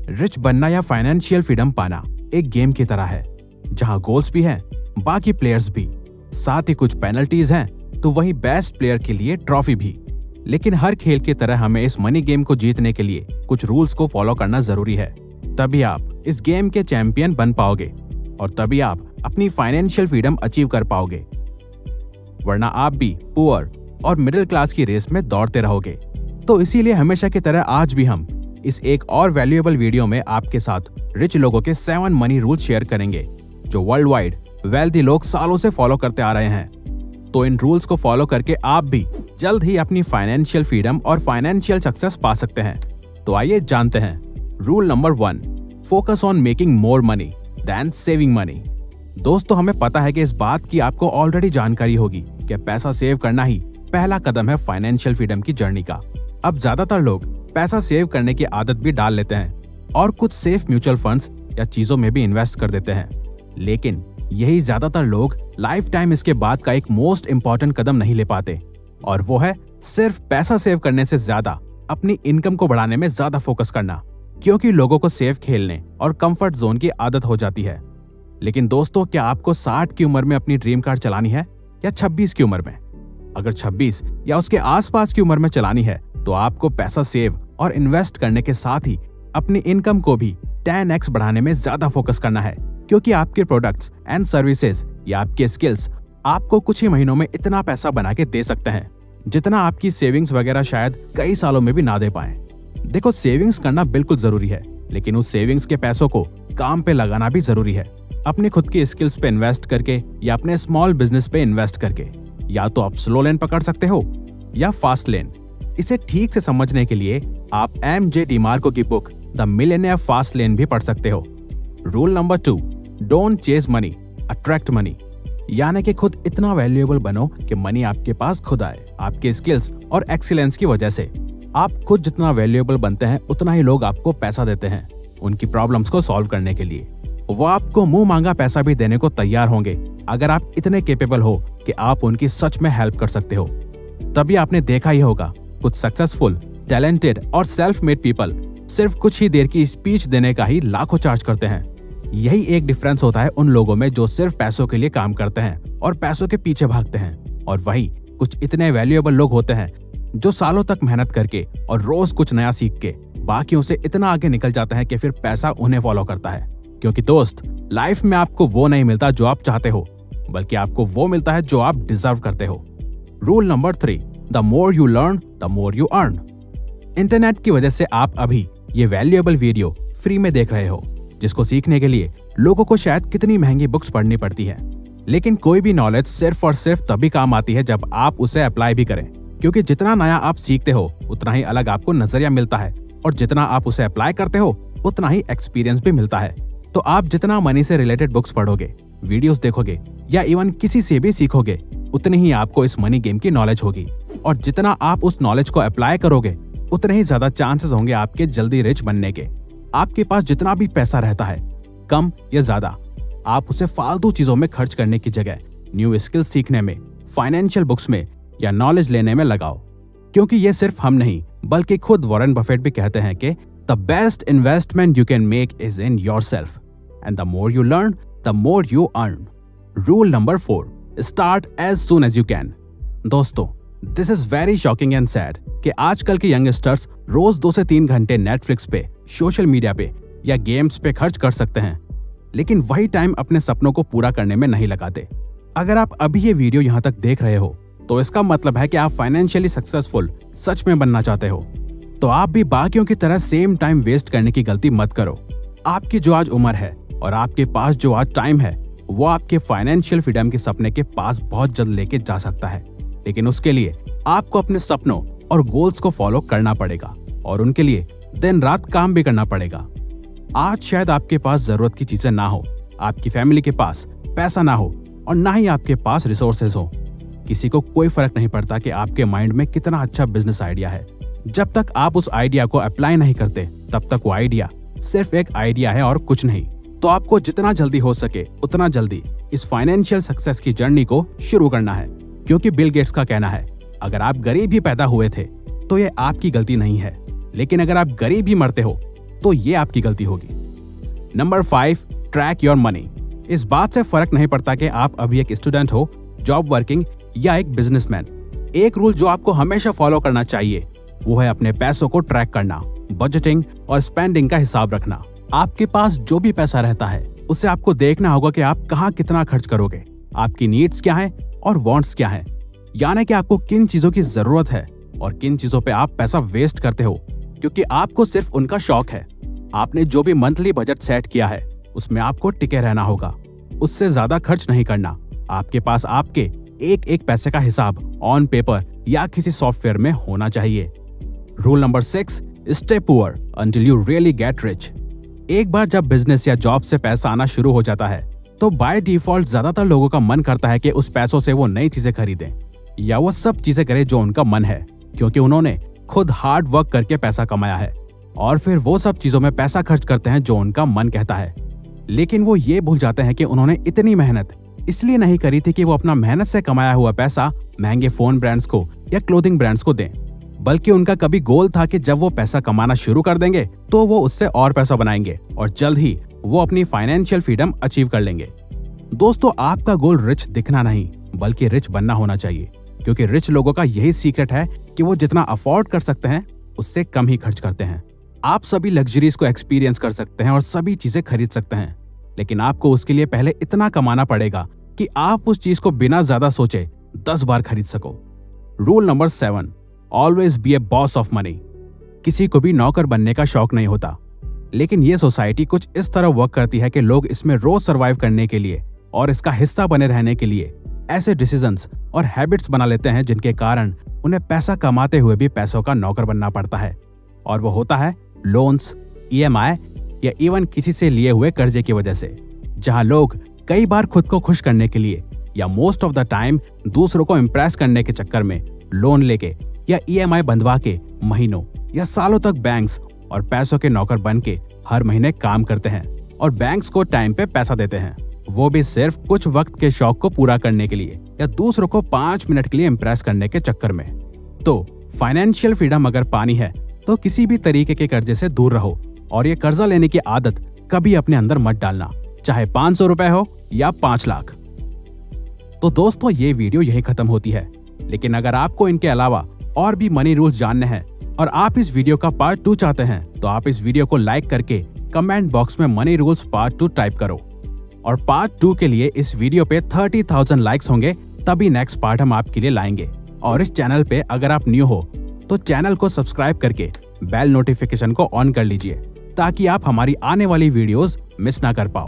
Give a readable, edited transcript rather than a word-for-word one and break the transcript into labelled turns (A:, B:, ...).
A: Rich बनना या financial freedom पाना एक गेम की तरह है, जहां गोल्स भी हैं, बाकी प्लेयर्स भी, साथ ही कुछ पेनल्टीज हैं, तो वहीं बेस्ट प्लेयर के लिए ट्रॉफी भी। लेकिन हर खेल की तरह हमें इस मनी गेम को जीतने के लिए कुछ रूल्स को फॉलो करना जरूरी है। तभी आप इस गेम के चैंपियन बन पाओगे और तभी आप अपनी फाइनेंशियल फ्रीडम अचीव कर पाओगे, वरना आप भी पुअर और मिडिल क्लास की रेस में दौड़ते रहोगे। तो इसीलिए हमेशा की तरह आज भी हम इस एक और वैल्यूएबल वीडियो में आपके साथ रिच लोगों के 7 मनी रूल्स शेयर करेंगे, जो वर्ल्ड वाइड वेल्दी लोग सालों से फॉलो करते आ रहे हैं। तो इन रूल्स को फॉलो करके आप भी जल्द ही अपनी फाइनेंशियल फ्रीडम और फाइनेंशियल सक्सेस पा सकते हैं। तो आइए जानते हैं। Rule number 1, focus on making more money than saving money. दोस्तों, हमें पता है कि इस बात की आपको ऑलरेडी जानकारी होगी कि पैसा सेव करना ही पहला कदम है फाइनेंशियल फ्रीडम की जर्नी का। अब ज्यादातर लोग पैसा सेव करने की आदत भी डाल लेते हैं और कुछ सेफ म्यूचुअल फंड्स या चीजों में भी इन्वेस्ट कर देते हैं, लेकिन यही ज्यादातर लोग लाइफ टाइम इसके बाद का एक मोस्ट इंपॉर्टेंट कदम नहीं ले पाते, और वो है सिर्फ पैसा सेव करने से ज्यादा अपनी इनकम को बढ़ाने में ज्यादा फोकस करना, क्योंकि लोगों को सेफ खेलने और कंफर्ट जोन की आदत हो जाती है। लेकिन दोस्तों, क्या आपको 60 की उम्र में अपनी ड्रीम कार चलानी है या 26 की उम्र में? अगर 26 या उसके आसपास की उम्र में चलानी है तो आपको पैसा सेव और इन्वेस्ट करने के साथ ही अपनी इनकम को भी 10x बढ़ाने में ज्यादा फोकस करना है, क्योंकि आपके प्रोडक्ट्स एंड सर्विसेज या आपके स्किल्स आपको कुछ ही महीनों में इतना पैसा बना के दे सकते हैं जितना आपकी सेविंग्स वगैरह शायद कई सालों में भी ना दे पाए। देखो, सेविंग्स करना बिल्कुल जरूरी है, लेकिन उस सेविंग्स के पैसों को काम पे लगाना भी जरूरी है। अपने खुद की स्किल्स पे इन्वेस्ट करके या अपने स्मॉल बिजनेस पे इन्वेस्ट करके। या तो आप स्लो लेन पकड़ सकते हो या फास्ट लेन। इसे ठीक से समझने के लिए आप MJ DeMarco की book the millionaire fast lane भी पढ़ सकते हो। Rule number 2, don't chase money, attract money. यानी कि खुद इतना वैल्यूएबल बनो कि मनी आपके पास खुद आए, आपके स्किल्स और एक्सीलेंस की वजह से। आप खुद जितना वैल्यूएबल बनते हैं उतना ही लोग आपको पैसा देते हैं उनकी प्रॉब्लम्स को सॉल्व करने के लिए। वो आपको मुंह मांगा पैसा भी देने को तैयार होंगे अगर आप इतने कैपेबल हो कि आप उनकी सच में हेल्प कर सकते हो। तभी आपने देखा ही होगा, कुछ सक्सेसफुल, टैलेंटेड और सेल्फ मेड पीपल सिर्फ कुछ ही देर की स्पीच देने का ही लाखों चार्ज करते हैं। यही एक डिफरेंस होता है उन लोगों में जो सिर्फ पैसों के लिए काम करते हैं और पैसों के पीछे भागते हैं, और वही कुछ इतने वैल्यूएबल लोग होते हैं जो सालों तक मेहनत करके और रोज कुछ नया सीख के बाकियों से इतना आगे निकल जाता है कि फिर पैसा उन्हें फॉलो करता है। क्योंकि दोस्त, लाइफ में आपको वो नहीं मिलता जो आप चाहते हो, बल्कि आपको वो मिलता है जो आप डिजर्व करते हो। Rule number 3, the more you learn the more you earn. Internet की वजह से आप अभी ये वैल्यूएबल वीडियो फ्री में देख रहे हो, जिसको सीखने के लिए लोगों को शायद कितनी महंगी बुक्स पढ़नी पड़ती है। लेकिन कोई भी नॉलेज सिर्फ और सिर्फ तभी काम आती है जब आप उसे अप्लाई भी करें, क्योंकि जितना नया आप सीखते हो उतना ही अलग आपको नजरिया मिलता है, और जितना आप उसे अप्लाई करते हो उतना ही एक्सपीरियंस भी मिलता है। तो आप जितना मनी से रिलेटेड बुक्स पढ़ोगे, वीडियोस देखोगे या इवन किसी से भी सीखोगे, उतनी ही आपको इस मनी गेम की नॉलेज होगी, और जितना आप उस नॉलेज को अप्लाई करोगे उतने ही ज्यादा चांसेस होंगे आपके जल्दी रिच बनने के। आपके पास जितना भी पैसा रहता है, कम या ज्यादा, आप उसे फालतू चीजों में खर्च करने की जगह न्यू स्किल्स सीखने में, फाइनेंशियल बुक्स में या नॉलेज लेने में लगाओ। क्योंकि ये सिर्फ हम नहीं बल्कि खुद वॉरेन बफेट भी कहते हैं कि the best investment you can make is in yourself, and the more you learn the more you earn. Rule number 4, start as soon as you can. दोस्तों, this is very shocking and sad कि आजकल के youngsters रोज 2 से 3 घंटे Netflix पे, social media पे या games पे खर्च कर सकते हैं, लेकिन वही टाइम अपने सपनों को पूरा करने में नहीं लगाते। अगर आप अभी ये वीडियो यहाँ तक देख रहे हो तो इसका मतलब है कि आप फाइनेंशियली सक्सेसफुल सच में बनना चाहते हो। तो आप भी बाकियों की तरह सेम टाइम वेस्ट करने की गलती मत करो। आपकी जो आज उम्र है और आपके पास जो आज टाइम है, वो आपके फाइनेंशियल फ्रीडम के सपने के पास बहुत जल्द लेके जा सकता है। लेकिन उसके लिए आपको अपने सपनों और गोल्स को फॉलो करना पड़ेगा, और उनके लिए दिन रात काम भी करना पड़ेगा। आज शायद आपके पास जरूरत की चीजें ना हो, आपकी फैमिली के पास पैसा ना हो, और ना ही आपके पास रिसोर्सेज हो। किसी को कोई फर्क नहीं पड़ता कि आपके माइंड में कितना अच्छा बिजनेस आइडिया है। जब तक आप उस आइडिया को अप्लाई नहीं करते, तब तक वो आइडिया सिर्फ एक आइडिया है और कुछ नहीं। तो आपको जितना जल्दी हो सके उतना जल्दी इस फाइनेंशियल सक्सेस की जर्नी को शुरू करना है, क्योंकि बिल गेट्स का कहना है, अगर आप गरीब ही पैदा हुए थे तो ये आपकी गलती नहीं है, लेकिन अगर आप गरीब ही मरते हो तो ये आपकी गलती होगी। Number 5, track your money. इस बात से फर्क नहीं पड़ता कि आप अभी एक स्टूडेंट हो, जॉब वर्किंग या एक बिजनेसमैन। एक रूल जो आपको हमेशा फॉलो करना चाहिए वो है अपने पैसों को ट्रैक करना, बजटिंग और स्पेंडिंग का हिसाब रखना। आपके पास जो भी पैसा रहता है उससे आपको देखना होगा कि आप कहाँ कितना खर्च करोगे, आपकी नीड्स क्या है और वांट्स क्या है, यानी कि आपको किन चीजों की जरूरत है और किन चीजों पे आप पैसा वेस्ट करते हो क्योंकि आपको सिर्फ उनका शौक है। आपने जो भी मंथली बजट सेट किया है उसमें आपको टिके रहना होगा, उससे ज्यादा खर्च नहीं करना। आपके पास आपके एक एक पैसे का हिसाब ऑन पेपर या किसी सॉफ्टवेयर में होना चाहिए। Rule number 6, stay poor until you really get rich. एक बार जब बिजनेस या जॉब से पैसा आना शुरू हो जाता है तो बाय डिफॉल्ट ज्यादातर लोगों का मन करता है कि उस पैसों से वो नई चीजें खरीदें या वो सब चीजें करें जो उनका मन है, क्योंकि उन्होंने खुद हार्ड वर्क करके पैसा कमाया है। और फिर वो सब चीजों में पैसा खर्च करते हैं जो उनका मन कहता है, लेकिन वो ये भूल जाते हैं कि उन्होंने इतनी मेहनत इसलिए नहीं करी थी कि वो अपना मेहनत से कमाया हुआ पैसा महंगे फोन ब्रांड्स को या क्लोथिंग ब्रांड्स को दें, बल्कि उनका कभी गोल था कि जब वो पैसा कमाना शुरू कर देंगे तो वो उससे और पैसा बनाएंगे और जल्द ही वो अपनी फाइनेंशियल फ्रीडम अचीव कर लेंगे। दोस्तों, आपका गोल रिच दिखना नहीं बल्कि रिच बनना होना चाहिए, क्योंकि रिच लोगों का यही सीक्रेट है कि वो जितना अफोर्ड कर सकते हैं उससे कम ही खर्च करते हैं। आप सभी लग्जरीज को एक्सपीरियंस कर सकते हैं और सभी चीजें खरीद सकते हैं, लेकिन आपको उसके लिए पहले इतना कमाना पड़ेगा कि आप उस चीज को बिना ज्यादा सोचे 10 बार खरीद सको। Rule number 7, always be A boss of money. किसी को भी नौकर बनने का शौक नहीं होता, लेकिन ये सोसाइटी कुछ इस तरह वर्क करती है कि लोग इसमें रोज सर्वाइव करने के लिए और इसका हिस्सा बने रहने के लिए ऐसे डिसीजंस और हैबिट्स बना लेते हैं जिनके कारण उन्हें पैसा कमाते हुए भी पैसों का नौकर बनना पड़ता है। और वो होता है लोन्स, EMI या इवन किसी से लिए हुए कर्जे की वजह से, जहां लोग कई बार खुद को खुश करने के लिए या मोस्ट ऑफ द टाइम दूसरों को इम्प्रेस करने के चक्कर में लोन लेके या EMI बंधवा के महीनों या सालों तक बैंक्स और पैसों के नौकर बन के हर महीने काम करते हैं और बैंक्स को टाइम पे पैसा देते हैं, वो भी सिर्फ कुछ वक्त के शौक को पूरा करने के लिए या दूसरों को 5 मिनट के लिए इम्प्रेस करने के चक्कर में। तो फाइनेंशियल फ्रीडम अगर पानी है तो किसी भी तरीके के कर्जे से दूर रहो और ये कर्जा लेने की आदत कभी अपने अंदर मत डालना, चाहे 500 रुपए हो या 5 लाख। तो दोस्तों, ये वीडियो यही खत्म होती है, लेकिन अगर आपको इनके अलावा और भी मनी रूल्स जानने हैं और आप इस वीडियो का पार्ट 2 चाहते हैं तो आप इस वीडियो को लाइक करके कमेंट बॉक्स में मनी रूल्स पार्ट 2 टाइप करो। और पार्ट 2 के लिए इस वीडियो पे 30,000 लाइक्स होंगे तभी नेक्स्ट पार्ट हम आपके लिए लाएंगे। और इस चैनल पे अगर आप न्यू हो तो चैनल को सब्सक्राइब करके बेल नोटिफिकेशन को ऑन कर लीजिए ताकि आप हमारी आने वाली वीडियोस मिस ना कर पाओ।